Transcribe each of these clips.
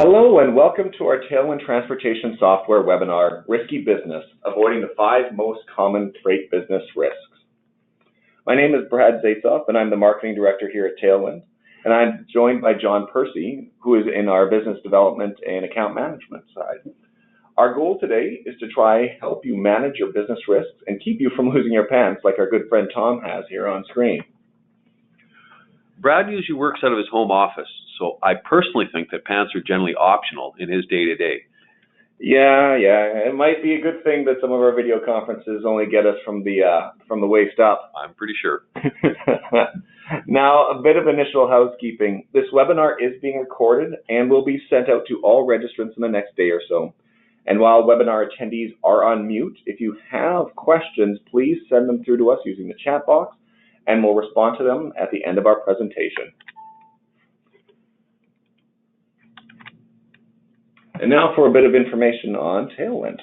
Hello and welcome to our Tailwind Transportation Software webinar, Risky Business, Avoiding the 5 Most Common Freight Business Risks. My name is Brad Zaitzoff and I'm the Marketing Director here at Tailwind, and I'm joined by John Percy, who is in our Business Development and Account Management side. Our goal today is to try help you manage your business risks and keep you from losing your pants like our good friend Tom has here on screen. Brad usually works out of his home office, so I personally think that pants are generally optional in his day-to-day. Yeah, it might be a good thing that some of our video conferences only get us from the waist up. I'm pretty sure. Now, a bit of initial housekeeping. This webinar is being recorded and will be sent out to all registrants in the next day or so. And while webinar attendees are on mute, if you have questions, please send them through to us using the chat box, and we'll respond to them at the end of our presentation. And now for a bit of information on Tailwind.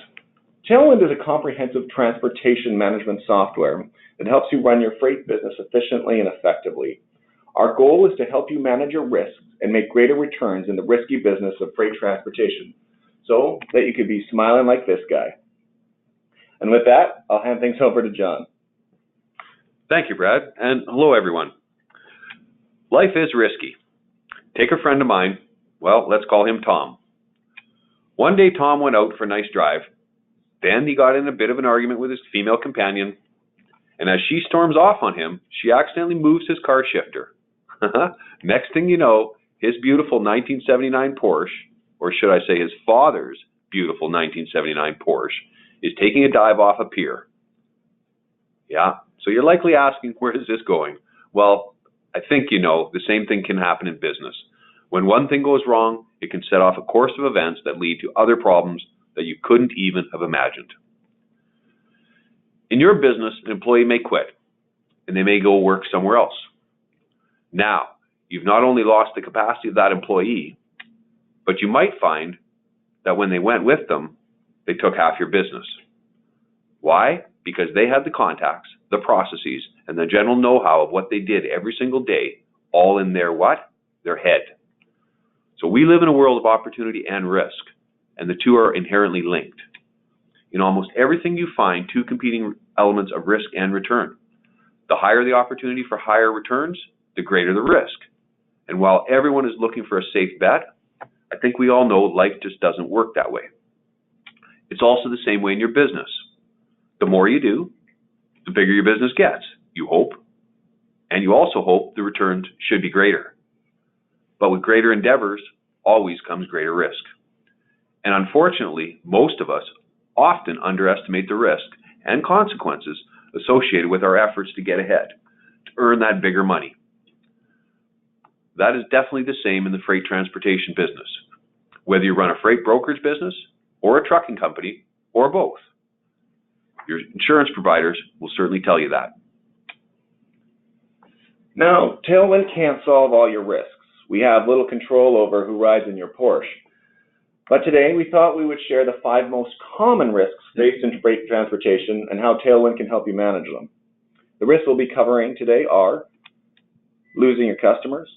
Tailwind is a comprehensive transportation management software that helps you run your freight business efficiently and effectively. Our goal is to help you manage your risks and make greater returns in the risky business of freight transportation so that you could be smiling like this guy. And with that, I'll hand things over to John. Thank you, Brad, and hello, everyone. Life is risky. Take a friend of mine, well, let's call him Tom. One day, Tom went out for a nice drive. Then he got in a bit of an argument with his female companion, and as she storms off on him, she accidentally moves his car shifter. Next thing you know, his beautiful 1979 Porsche, or should I say his father's beautiful 1979 Porsche, is taking a dive off a pier. Yeah, so you're likely asking, where is this going? Well, I think you know the same thing can happen in business. When one thing goes wrong, it can set off a course of events that lead to other problems that you couldn't even have imagined. In your business, an employee may quit, and they may go work somewhere else. Now, you've not only lost the capacity of that employee, but you might find that when they went with them, they took half your business. Why? Because they had the contacts, the processes, and the general know-how of what they did every single day, all in their what? Their head. So we live in a world of opportunity and risk, and the two are inherently linked. In almost everything you find two competing elements of risk and return. The higher the opportunity for higher returns, the greater the risk. And while everyone is looking for a safe bet, I think we all know life just doesn't work that way. It's also the same way in your business. The more you do, the bigger your business gets, you hope. And you also hope the returns should be greater. But with greater endeavors, always comes greater risk. And unfortunately, most of us often underestimate the risk and consequences associated with our efforts to get ahead, to earn that bigger money. That is definitely the same in the freight transportation business, whether you run a freight brokerage business or a trucking company or both. Your insurance providers will certainly tell you that. Now, Tailwind can't solve all your risks. We have little control over who rides in your Porsche. But today, we thought we would share the 5 most common risks faced in freight transportation and how Tailwind can help you manage them. The risks we'll be covering today are losing your customers,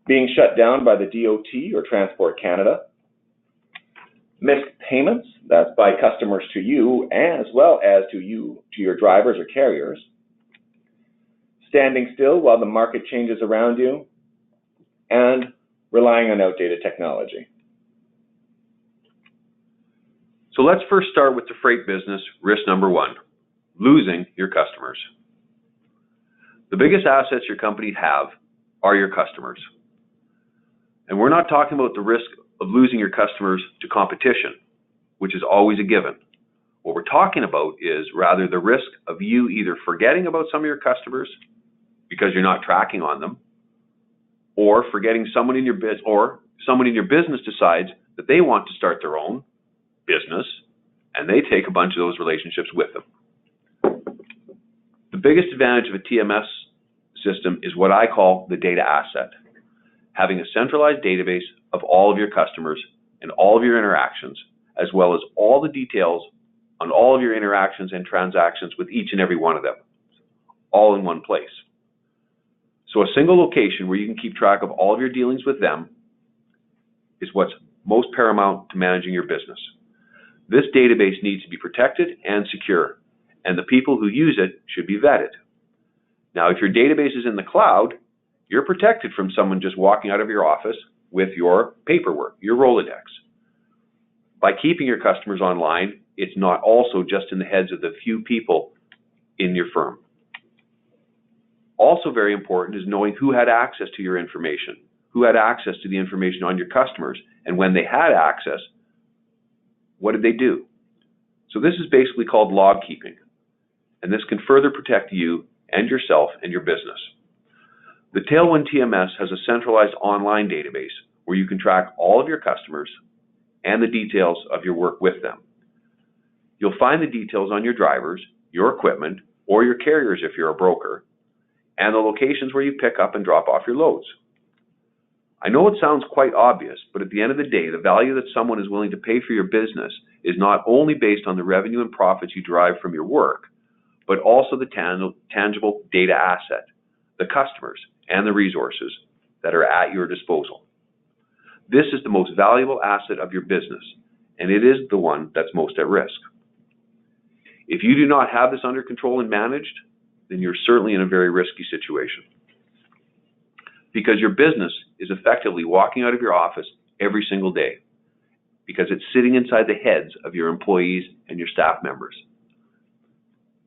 being shut down by the DOT or Transport Canada, missed payments, that's by customers to you as well as to your drivers or carriers, standing still while the market changes around you, and relying on outdated technology. So let's first start with the freight business, risk number 1, losing your customers. The biggest assets your companies have are your customers. And we're not talking about the risk of losing your customers to competition, which is always a given. What we're talking about is rather the risk of you either forgetting about some of your customers because you're not tracking on them, or forgetting someone in your business decides that they want to start their own business and they take a bunch of those relationships with them. The biggest advantage of a TMS system is what I call the data asset. Having a centralized database of all of your customers and all of your interactions, as well as all the details on all of your interactions and transactions with each and every one of them, all in one place. So a single location where you can keep track of all of your dealings with them is what's most paramount to managing your business. This database needs to be protected and secure, and the people who use it should be vetted. Now, if your database is in the cloud, you're protected from someone just walking out of your office with your paperwork, your Rolodex. By keeping your customers online, it's not also just in the heads of the few people in your firm. Also very important is knowing who had access to your information, who had access to the information on your customers, and when they had access, what did they do? So this is basically called log keeping, and this can further protect you and yourself and your business. The Tailwind TMS has a centralized online database where you can track all of your customers and the details of your work with them. You'll find the details on your drivers, your equipment, or your carriers if you're a broker, and the locations where you pick up and drop off your loads. I know it sounds quite obvious, but at the end of the day, the value that someone is willing to pay for your business is not only based on the revenue and profits you derive from your work, but also the tangible data asset, the customers, and the resources that are at your disposal. This is the most valuable asset of your business, and it is the one that's most at risk. If you do not have this under control and managed, then you're certainly in a very risky situation. Because your business is effectively walking out of your office every single day, because it's sitting inside the heads of your employees and your staff members,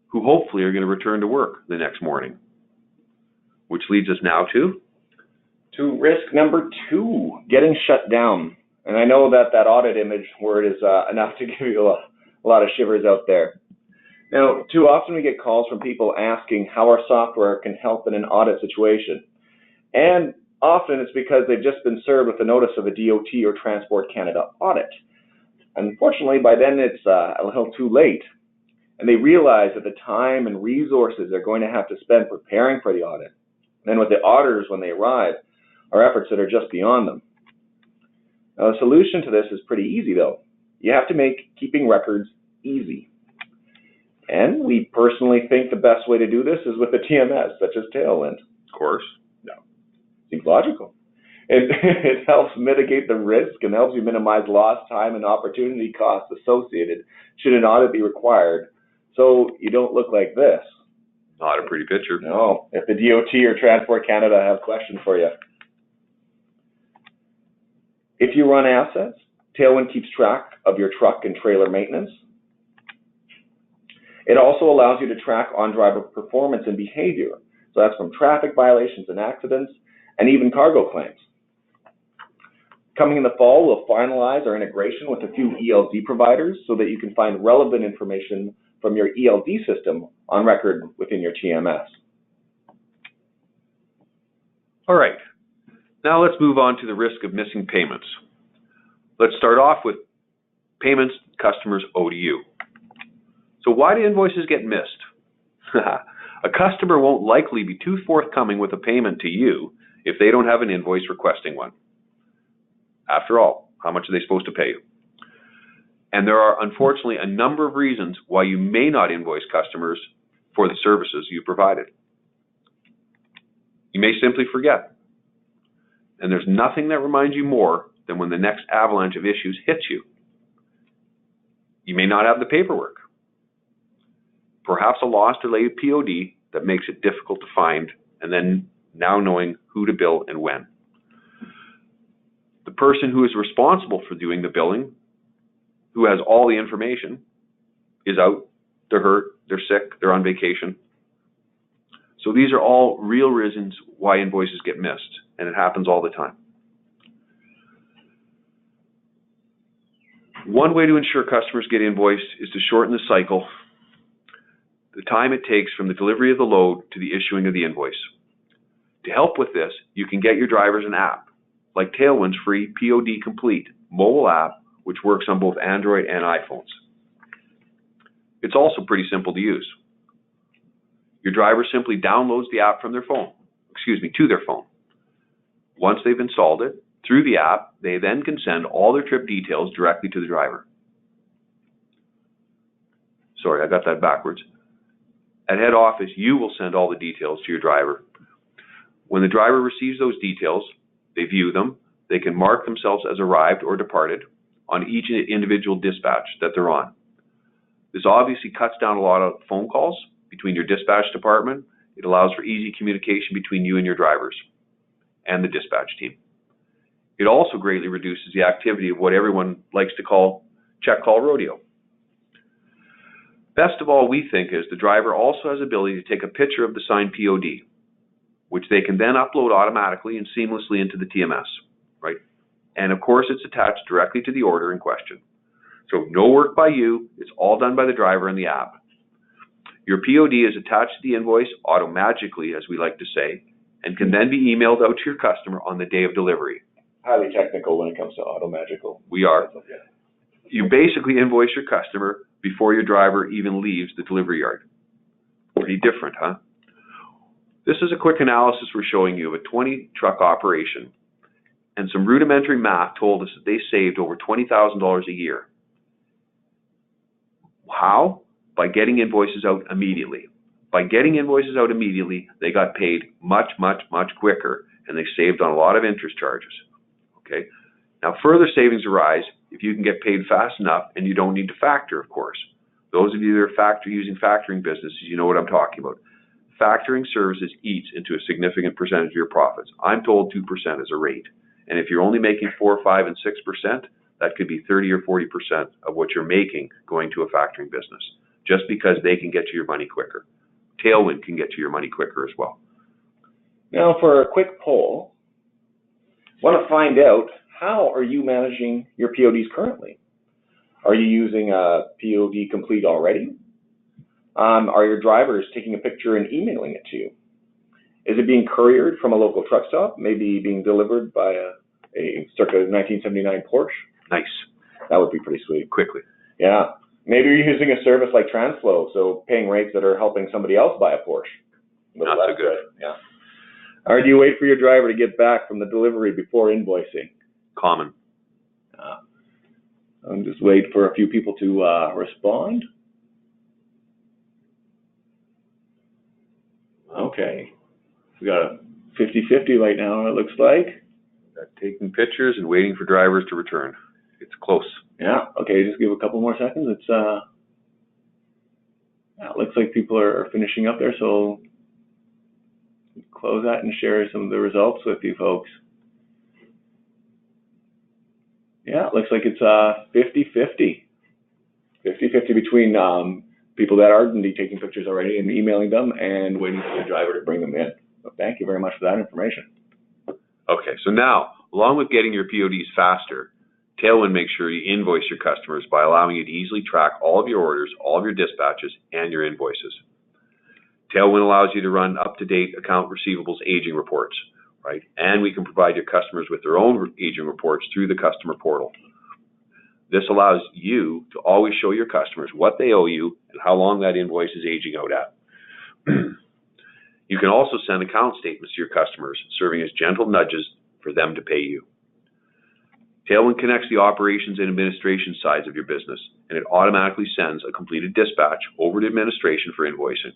who hopefully are going to return to work the next morning. Which leads us now to risk number 2, getting shut down. And I know that audit image word is enough to give you a lot of shivers out there. Now, too often we get calls from people asking how our software can help in an audit situation. And often it's because they've just been served with a notice of a DOT or Transport Canada audit. Unfortunately, by then it's a little too late. And they realize that the time and resources they're going to have to spend preparing for the audit, and then with the auditors when they arrive, are efforts that are just beyond them. Now, the solution to this is pretty easy, though. You have to make keeping records easy. And we personally think the best way to do this is with a TMS, such as Tailwind. of course, Seems logical. It helps mitigate the risk and helps you minimize lost time and opportunity costs associated should an audit be required, so you don't look like this. not a pretty picture. No, if the DOT or Transport Canada have questions for you. If you run assets, Tailwind keeps track of your truck and trailer maintenance. It also allows you to track on-driver performance and behavior. So that's from traffic violations and accidents, and even cargo claims. Coming in the fall, we'll finalize our integration with a few ELD providers so that you can find relevant information from your ELD system on record within your TMS. All right, now let's move on to the risk of missing payments. Let's start off with payments customers owe to you. So why do invoices get missed? A customer won't likely be too forthcoming with a payment to you if they don't have an invoice requesting one. After all, how much are they supposed to pay you? And there are unfortunately a number of reasons why you may not invoice customers for the services you provided. You may simply forget. And there's nothing that reminds you more than when the next avalanche of issues hits you. You may not have the paperwork. Perhaps a lost or late POD that makes it difficult to find, and then now knowing who to bill and when. The person who is responsible for doing the billing, who has all the information, is out, they're hurt, they're sick, they're on vacation. So these are all real reasons why invoices get missed, and it happens all the time. One way to ensure customers get invoiced is to shorten the cycle, the time it takes from the delivery of the load to the issuing of the invoice. To help with this, you can get your drivers an app, like Tailwind's free POD Complete mobile app, which works on both Android and iPhones. It's also pretty simple to use. Your driver simply downloads the app from their phone, to their phone. Once they've installed it, through the app, they then can send all their trip details directly to the driver. Sorry, I got that backwards. At head office, you will send all the details to your driver. When the driver receives those details, they view them, they can mark themselves as arrived or departed on each individual dispatch that they're on. This obviously cuts down a lot of phone calls between your dispatch department. It allows for easy communication between you and your drivers and the dispatch team. It also greatly reduces the activity of what everyone likes to call check call rodeo. Best of all, we think, is the driver also has the ability to take a picture of the signed POD, which they can then upload automatically and seamlessly into the TMS, right? And of course, it's attached directly to the order in question. So no work by you, it's all done by the driver in the app. Your POD is attached to the invoice automagically, as we like to say, and can then be emailed out to your customer on the day of delivery. Highly technical when it comes to automagical. We are. You basically invoice your customer before your driver even leaves the delivery yard. Pretty different, huh? This is a quick analysis we're showing you of a 20-truck operation, and some rudimentary math told us that they saved over $20,000 a year. How? By getting invoices out immediately. By getting invoices out immediately, they got paid much, much, much quicker, and they saved on a lot of interest charges. Okay? Now, further savings arise if you can get paid fast enough and you don't need to factor, of course. Those of you that are using factoring businesses, you know what I'm talking about. Factoring services eats into a significant percentage of your profits. I'm told 2% is a rate. And if you're only making 4, 5, and 6%, that could be 30 or 40% of what you're making going to a factoring business, just because they can get to your money quicker. Tailwind can get to your money quicker as well. Now, for a quick poll, I want to find out, how are you managing your PODs currently? Are you using a POD Complete already? Are your drivers taking a picture and emailing it to you? Is it being couriered from a local truck stop, maybe being delivered by a circa 1979 Porsche? Nice. That would be pretty sweet. Quickly. Yeah. Maybe you're using a service like TransFlow, so paying rates that are helping somebody else buy a Porsche. Not so good. Yeah. Or do you wait for your driver to get back from the delivery before invoicing? Common. I'm just wait for a few people to respond. Okay. We got a 50-50 right now, it looks like. Taking pictures and waiting for drivers to return. It's close. Yeah. Okay, just give a couple more seconds. It's it looks like people are finishing up there, so close that and share some of the results with you folks. Yeah, it looks like it's 50-50. 50-50 between people that are indeed taking pictures already and emailing them and waiting for the driver to bring them in. So thank you very much for that information. Okay, so now, along with getting your PODs faster, Tailwind makes sure you invoice your customers by allowing you to easily track all of your orders, all of your dispatches, and your invoices. Tailwind allows you to run up-to-date account receivables aging reports, right? And we can provide your customers with their own aging reports through the customer portal. This allows you to always show your customers what they owe you and how long that invoice is aging out at. You can also send account statements to your customers, serving as gentle nudges for them to pay you. Tailwind connects the operations and administration sides of your business, and it automatically sends a completed dispatch over to administration for invoicing.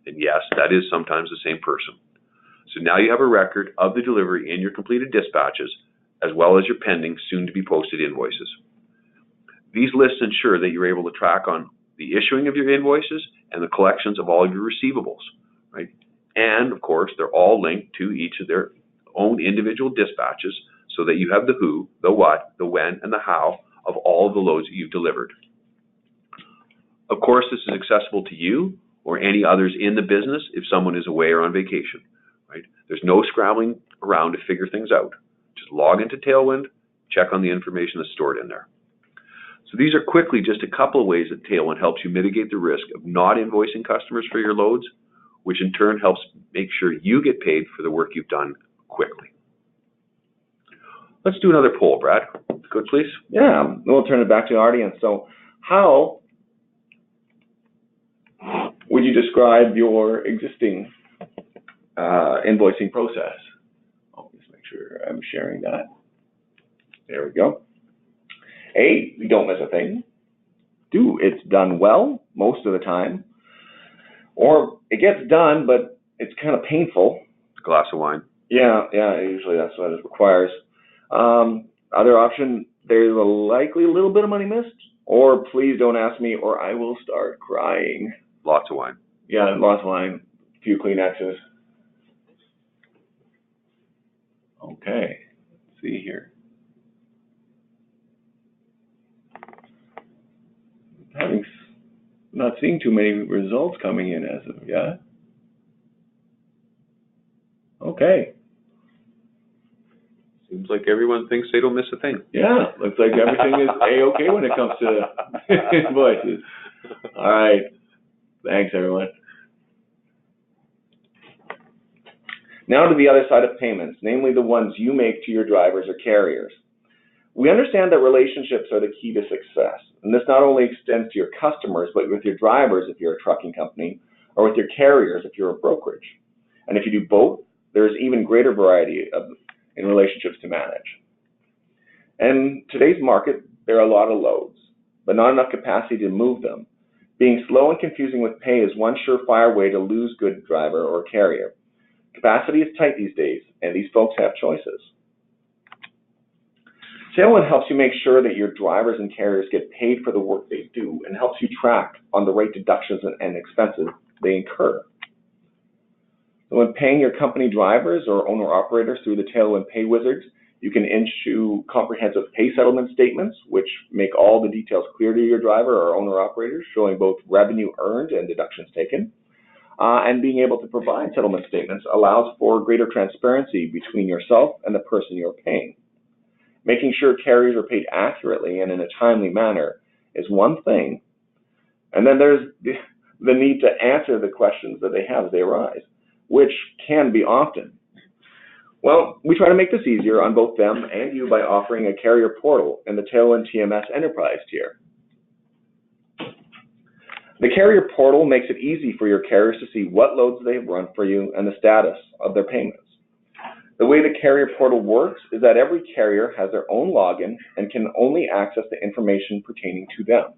And yes, that is sometimes the same person. So now you have a record of the delivery in your completed dispatches, as well as your pending, soon-to-be-posted invoices. These lists ensure that you're able to track on the issuing of your invoices and the collections of all of your receivables, right? And, of course, they're all linked to each of their own individual dispatches so that you have the who, the what, the when, and the how of all of the loads that you've delivered. Of course, this is accessible to you or any others in the business if someone is away or on vacation, right? There's no scrambling around to figure things out. Just log into Tailwind, check on the information that's stored in there. So these are quickly just a couple of ways that Tailwind helps you mitigate the risk of not invoicing customers for your loads, which in turn helps make sure you get paid for the work you've done quickly. Let's do another poll, Brad. Good, please? Yeah, we'll turn it back to the audience. So how would you describe your existing invoicing process? I'll just make sure I'm sharing that. There we go. A, you don't miss a thing. 2, it's done well most of the time. Or it gets done, but it's kind of painful. A glass of wine. Yeah, usually that's what it requires. Other option, there's likely a little bit of money missed, or please don't ask me or I will start crying. Lots of wine. Yeah, lots of wine, a few Kleenexes. Okay, let's see here. Not seeing too many results coming in as of yet. Okay. Seems like everyone thinks they don't miss a thing. Yeah, looks like everything is A-okay when it comes to invoices. All right. Thanks, everyone. Now to the other side of payments, namely the ones you make to your drivers or carriers. We understand that relationships are the key to success, and this not only extends to your customers, but with your drivers if you're a trucking company, or with your carriers if you're a brokerage. And if you do both, there's even greater variety in relationships to manage. In today's market, there are a lot of loads, but not enough capacity to move them. Being slow and confusing with pay is one surefire way to lose good driver or carrier. Capacity is tight these days, and these folks have choices. Tailwind helps you make sure that your drivers and carriers get paid for the work they do and helps you track on the right deductions and expenses they incur. So when paying your company drivers or owner-operators through the Tailwind Pay Wizards, you can issue comprehensive pay settlement statements, which make all the details clear to your driver or owner-operators, showing both revenue earned and deductions taken. And being able to provide settlement statements allows for greater transparency between yourself and the person you're paying. Making sure carriers are paid accurately and in a timely manner is one thing. And then there's the need to answer the questions that they have as they arise, which can be often. Well, we try to make this easier on both them and you by offering a carrier portal in the Tailwind TMS Enterprise tier. The carrier portal makes it easy for your carriers to see what loads they have run for you and the status of their payments. The way the carrier portal works is that every carrier has their own login and can only access the information pertaining to them.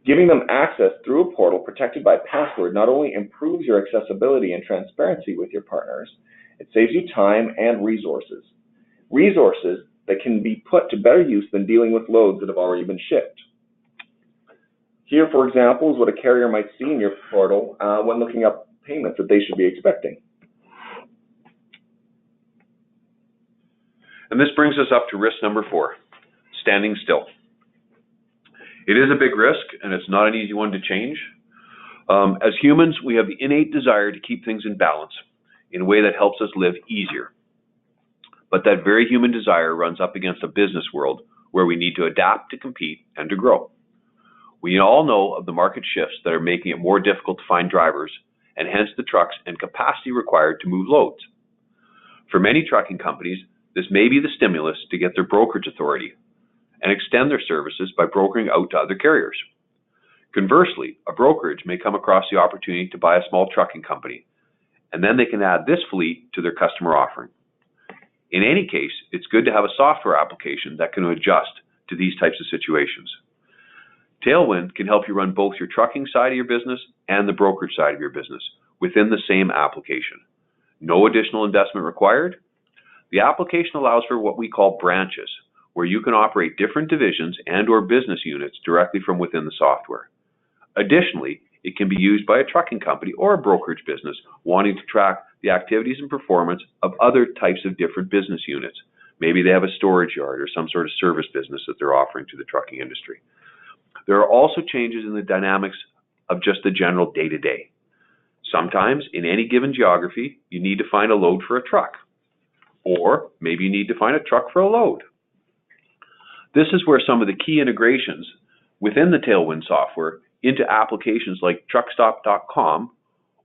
Giving them access through a portal protected by password not only improves your accessibility and transparency with your partners, it saves you time and resources. Resources that can be put to better use than dealing with loads that have already been shipped. Here, for example, is what a carrier might see in your portal when looking up payments that they should be expecting. And this brings us up to risk number 4, standing still. It is a big risk, and it's not an easy one to change. As humans, we have the innate desire to keep things in balance in a way that helps us live easier. But that very human desire runs up against a business world where we need to adapt to compete and to grow. We all know of the market shifts that are making it more difficult to find drivers, and hence the trucks and capacity required to move loads. For many trucking companies, this may be the stimulus to get their brokerage authority and extend their services by brokering out to other carriers. Conversely, a brokerage may come across the opportunity to buy a small trucking company, and then they can add this fleet to their customer offering. In any case, it's good to have a software application that can adjust to these types of situations. Tailwind can help you run both your trucking side of your business and the brokerage side of your business within the same application. No additional investment required. The application allows for what we call branches, where you can operate different divisions and/or business units directly from within the software. Additionally, it can be used by a trucking company or a brokerage business wanting to track the activities and performance of other types of different business units. Maybe they have a storage yard or some sort of service business that they're offering to the trucking industry. There are also changes in the dynamics of just the general day-to-day. Sometimes, in any given geography, you need to find a load for a truck. Or maybe you need to find a truck for a load. This is where some of the key integrations within the Tailwind software into applications like truckstop.com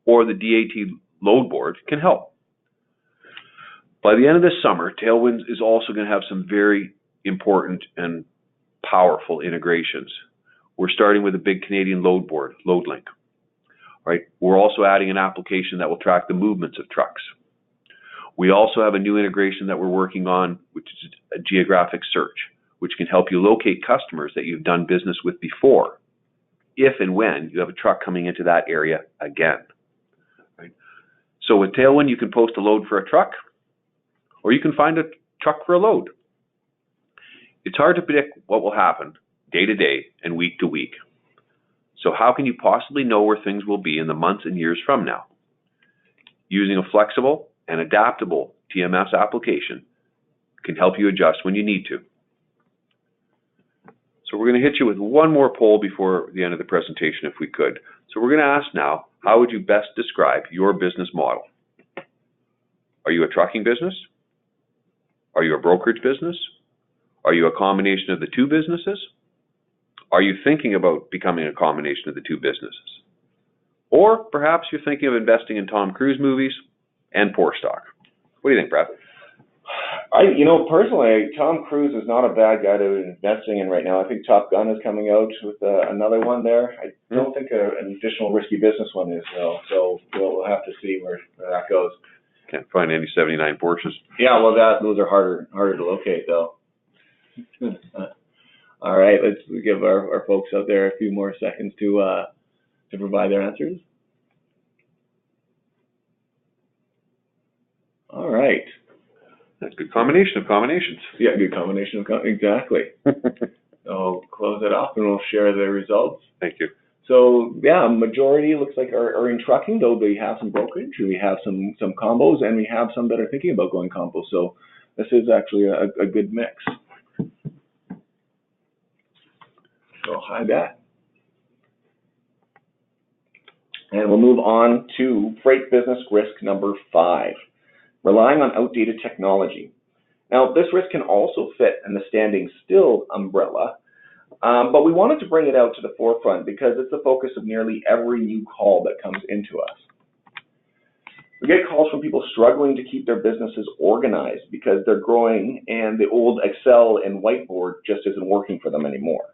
or the DAT load board can help. By the end of this summer, Tailwind is also going to have some very important and powerful integrations. We're starting with a big Canadian load board, LoadLink. Right? We're also adding an application that will track the movements of trucks. We also have a new integration that we're working on, which is a geographic search, which can help you locate customers that you've done business with before, if and when you have a truck coming into that area again. Right? So with Tailwind, you can post a load for a truck, or you can find a truck for a load. It's hard to predict what will happen day to day and week to week. So how can you possibly know where things will be in the months and years from now? Using a flexible and adaptable TMS application can help you adjust when you need to. So we're going to hit you with one more poll before the end of the presentation if we could. So we're going to ask now, how would you best describe your business model? Are you a trucking business? Are you a brokerage business? Are you a combination of the two businesses? Are you thinking about becoming a combination of the two businesses? Or perhaps you're thinking of investing in Tom Cruise movies and poor stock. What do you think, Brad? Personally, Tom Cruise is not a bad guy to be investing in right now. I think Top Gun is coming out with another one there. I don't think an additional risky business one is, though. So we'll have to see where that goes. Can't find any 79 Porsches. Yeah, well, those are harder to locate, though. All right, let's give our folks out there a few more seconds to provide their answers. All right. That's a good combination of combinations. Yeah, good combination of exactly. I'll close it off and we'll share the results. Thank you. So yeah, majority looks like are in trucking, though we have some brokerage, we have some combos, and we have some that are thinking about going combo. So this is actually a good mix. So hide that. And we'll move on to freight business risk number 5. Relying on outdated technology. Now, this risk can also fit in the standing still umbrella, but we wanted to bring it out to the forefront because it's the focus of nearly every new call that comes into us. We get calls from people struggling to keep their businesses organized because they're growing and the old Excel and whiteboard just isn't working for them anymore.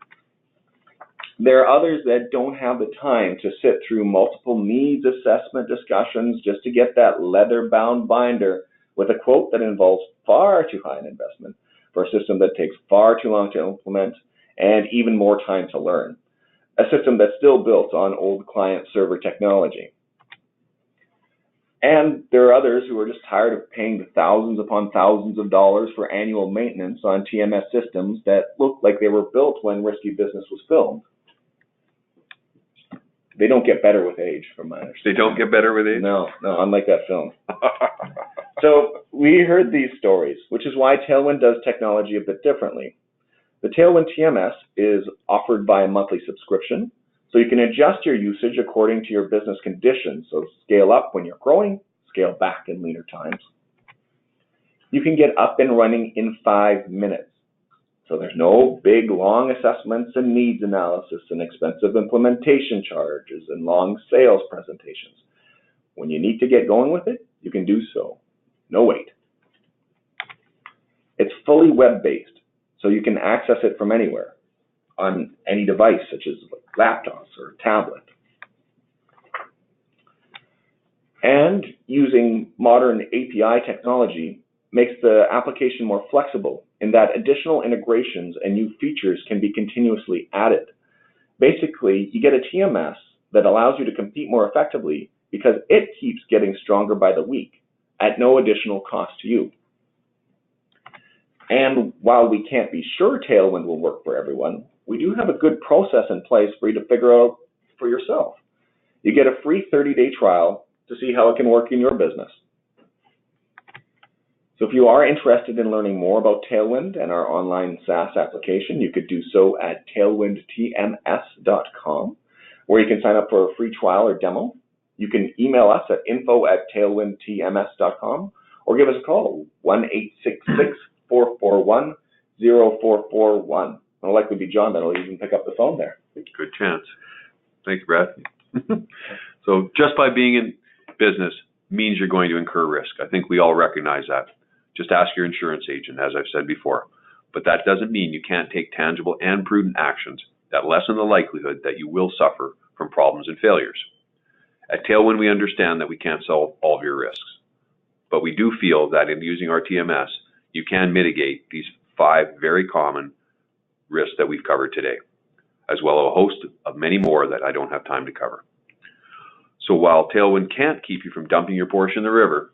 There are others that don't have the time to sit through multiple needs assessment discussions just to get that leather-bound binder with a quote that involves far too high an investment for a system that takes far too long to implement and even more time to learn. A system that's still built on old client-server technology. And there are others who are just tired of paying the thousands upon thousands of dollars for annual maintenance on TMS systems that look like they were built when Risky Business was filmed. They don't get better with age, from my understanding. They don't get better with age? No, unlike that film. So we heard these stories, which is why Tailwind does technology a bit differently. The Tailwind TMS is offered by a monthly subscription, so you can adjust your usage according to your business conditions. So scale up when you're growing, scale back in leaner times. You can get up and running in 5 minutes. So there's no big, long assessments and needs analysis and expensive implementation charges and long sales presentations. When you need to get going with it, you can do so. No wait. It's fully web-based, so you can access it from anywhere on any device, such as laptops or a tablet. And using modern API technology makes the application more flexible in that additional integrations and new features can be continuously added. Basically, you get a TMS that allows you to compete more effectively because it keeps getting stronger by the week at no additional cost to you. And while we can't be sure Tailwind will work for everyone, we do have a good process in place for you to figure out for yourself. You get a free 30-day trial to see how it can work in your business. So if you are interested in learning more about Tailwind and our online SaaS application, you could do so at tailwindtms.com, where you can sign up for a free trial or demo. You can email us at info@tailwindtms.com or give us a call, 1-866-441-0441. It'll likely be John that'll even pick up the phone there. Good chance. Thanks, Brad. So just by being in business means you're going to incur risk. I think we all recognize that. Just ask your insurance agent, as I've said before. But that doesn't mean you can't take tangible and prudent actions that lessen the likelihood that you will suffer from problems and failures. At Tailwind, we understand that we can't solve all of your risks, but we do feel that in using our TMS, you can mitigate these 5 very common risks that we've covered today, as well as a host of many more that I don't have time to cover. So while Tailwind can't keep you from dumping your Porsche in the river,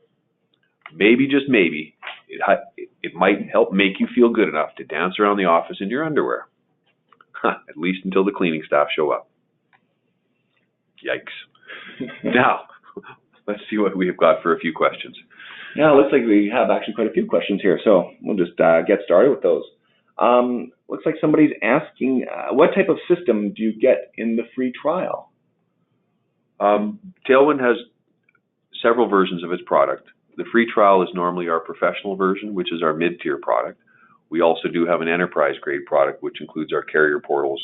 maybe, just maybe, it might help make you feel good enough to dance around the office in your underwear, at least until the cleaning staff show up. Yikes. Now, let's see what we've got for a few questions. Yeah, it looks like we have actually quite a few questions here, so we'll just get started with those. Looks like somebody's asking, what type of system do you get in the free trial? Tailwind has several versions of its product. The free trial is normally our professional version, which is our mid-tier product. We also do have an enterprise-grade product, which includes our carrier portals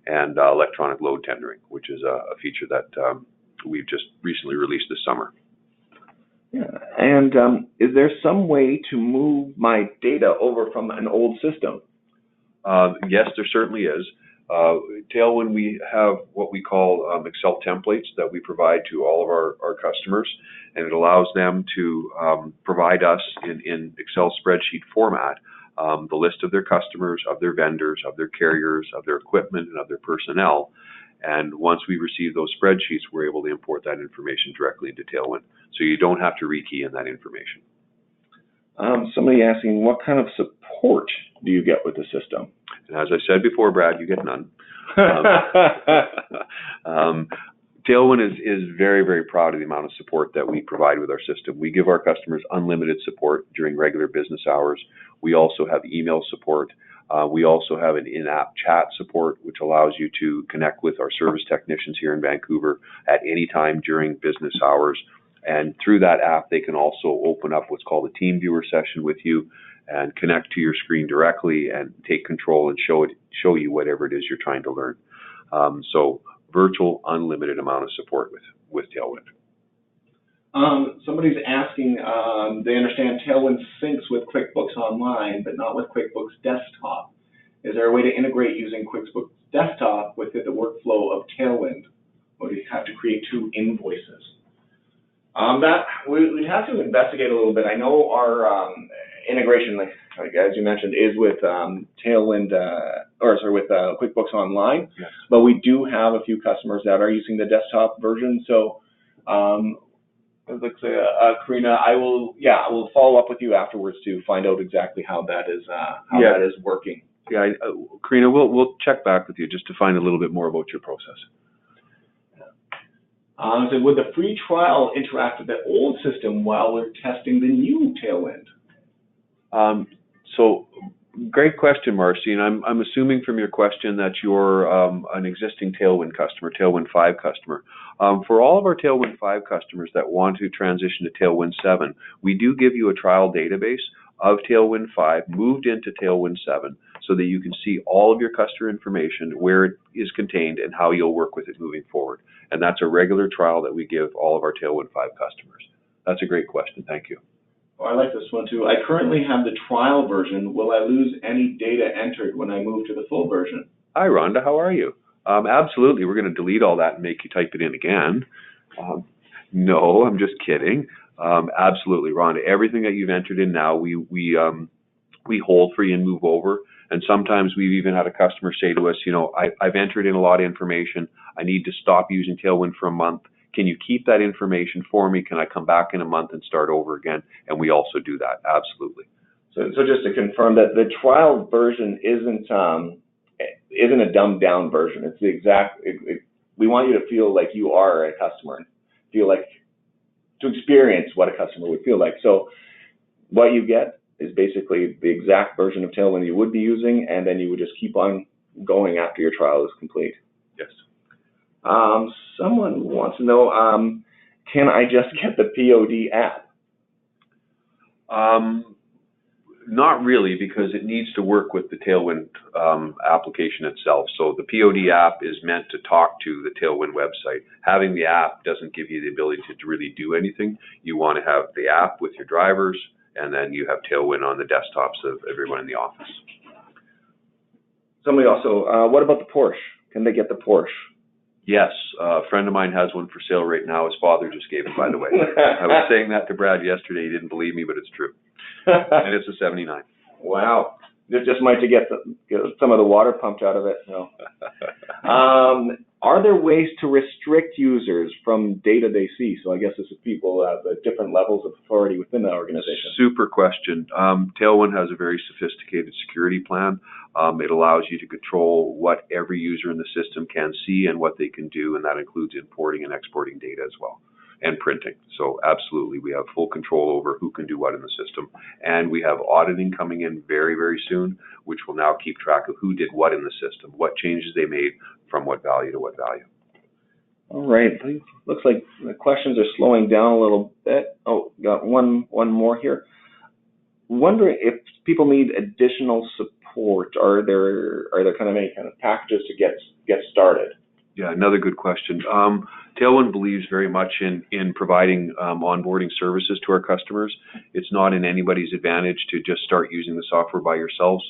and electronic load tendering, which is a feature that we've just recently released this summer. Yeah, and is there some way to move my data over from an old system? Yes, there certainly is. Tailwind, we have what we call Excel templates that we provide to all of our customers, and it allows them to provide us in Excel spreadsheet format the list of their customers, of their vendors, of their carriers, of their equipment, and of their personnel. And once we receive those spreadsheets, we're able to import that information directly into Tailwind. So you don't have to rekey in that information. Somebody asking, what kind of support do you get with the system? And as I said before, Brad, you get none. Tailwind is very, very proud of the amount of support that we provide with our system. We give our customers unlimited support during regular business hours. We also have email support. We also have an in-app chat support, which allows you to connect with our service technicians here in Vancouver at any time during business hours. And through that app, they can also open up what's called a team viewer session with you and connect to your screen directly and take control and show you whatever it is you're trying to learn. So virtual, unlimited amount of support with Tailwind. Somebody's asking, they understand Tailwind syncs with QuickBooks Online, but not with QuickBooks Desktop. Is there a way to integrate using QuickBooks Desktop within the workflow of Tailwind? Or do you have to create two invoices? That we'd have to investigate a little bit. I know our integration, like as you mentioned, is with Tailwind, with QuickBooks Online. Yes. But we do have a few customers that are using the desktop version. So, Karina, I will follow up with you afterwards to find out exactly how that is that is working. Yeah, Karina, we'll check back with you just to find a little bit more about your process. So would the free trial interact with the old system while we're testing the new Tailwind? So great question, Marcy, and I'm assuming from your question that you're an existing Tailwind customer, Tailwind 5 customer. For all of our Tailwind 5 customers that want to transition to Tailwind 7, we do give you a trial database of Tailwind 5 moved into Tailwind 7 so that you can see all of your customer information, where it is contained, and how you'll work with it moving forward. And that's a regular trial that we give all of our Tailwind 5 customers. That's a great question. Thank you. Oh, I like this one too. I currently have the trial version. Will I lose any data entered when I move to the full version? Hi, Rhonda. How are you? Absolutely. We're going to delete all that and make you type it in again. No, I'm just kidding. Absolutely, Rhonda. Everything that you've entered in now, we hold for you and move over. And sometimes we've even had a customer say to us, I've entered in a lot of information. I need to stop using Tailwind for a month. Can you keep that information for me? Can I come back in a month and start over again? And we also do that. Absolutely. So just to confirm that the trial version isn't a dumbed down version. It's the exact. We want you to feel like you are a customer, to experience what a customer would feel like. So what you get is basically the exact version of Tailwind you would be using, and then you would just keep on going after your trial is complete. Yes. Someone wants to know, can I just get the POD app? Not really, because it needs to work with the Tailwind application itself. So the POD app is meant to talk to the Tailwind website. Having the app doesn't give you the ability to really do anything. You want to have the app with your drivers, and then you have Tailwind on the desktops of everyone in the office. Somebody also, what about the Porsche? Can they get the Porsche? Yes, a friend of mine has one for sale right now. His father just gave it, by the way. I was saying that to Brad yesterday. He didn't believe me, but it's true. And it's a 79. Wow. Just might to get some of the water pumped out of it. No. Are there ways to restrict users from data they see? So I guess this is people at different levels of authority within the organization. Super question. Tailwind has a very sophisticated security plan. It allows you to control what every user in the system can see and what they can do, and that includes importing and exporting data as well, and printing. So absolutely, we have full control over who can do what in the system. And we have auditing coming in very, very soon, which will now keep track of who did what in the system, what changes they made from what value to what value. All right. Looks like the questions are slowing down a little bit. Oh, got one more here. Wondering if people need additional support. Are there kind of any kind of packages to get started? Yeah, another good question. Tailwind believes very much in providing onboarding services to our customers. It's not in anybody's advantage to just start using the software by yourselves.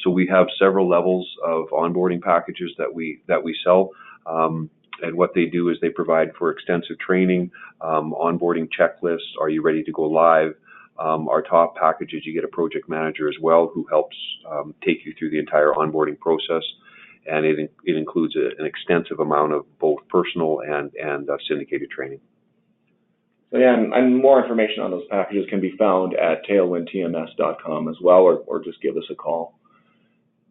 So we have several levels of onboarding packages that we sell. And what they do is they provide for extensive training, onboarding checklists. Are you ready to go live? Our top packages, you get a project manager as well who helps take you through the entire onboarding process. And it includes an extensive amount of both personal and syndicated training. So yeah, and more information on those packages can be found at tailwindtms.com as well, or just give us a call.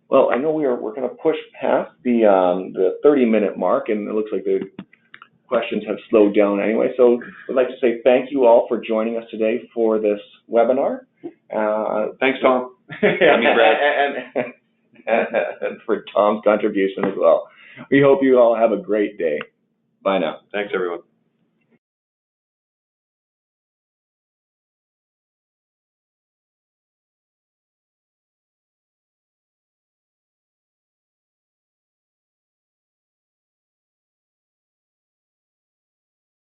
Well, I know we're going to push past the 30-minute mark, and it looks like the questions have slowed down anyway. So I'd like to say thank you all for joining us today for this webinar. Thanks, Tom. And for Tom's contribution as well. We hope you all have a great day. Bye now. Thanks, everyone.